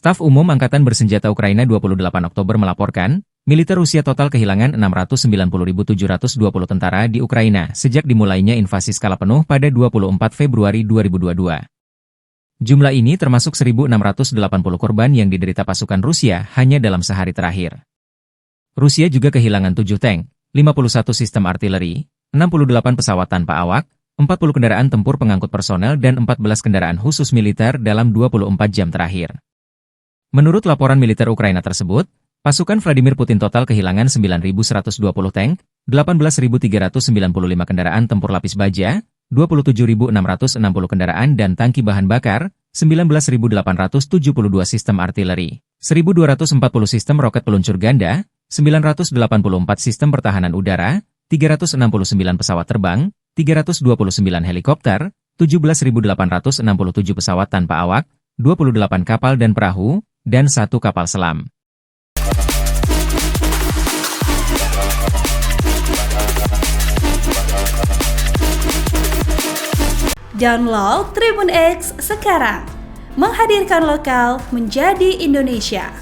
Staf Umum Angkatan Bersenjata Ukraina 28 Oktober melaporkan, militer Rusia total kehilangan 690.720 tentara di Ukraina sejak dimulainya invasi skala penuh pada 24 Februari 2022. Jumlah ini termasuk 1.680 korban yang diderita pasukan Rusia hanya dalam sehari terakhir. Rusia juga kehilangan 7 tank, 51 sistem artileri, 68 pesawat tanpa awak, 40 kendaraan tempur pengangkut personel dan 14 kendaraan khusus militer dalam 24 jam terakhir. Menurut laporan militer Ukraina tersebut, pasukan Vladimir Putin total kehilangan 9.120 tank, 18.395 kendaraan tempur lapis baja, 27.660 kendaraan dan tangki bahan bakar, 19.872 sistem artileri, 1.240 sistem roket peluncur ganda, 984 sistem pertahanan udara, 369 pesawat terbang, 329 helikopter, 17.867 pesawat tanpa awak, 28 kapal dan perahu, dan 1 kapal selam. Download Tribun X sekarang, menghadirkan lokal menjadi Indonesia.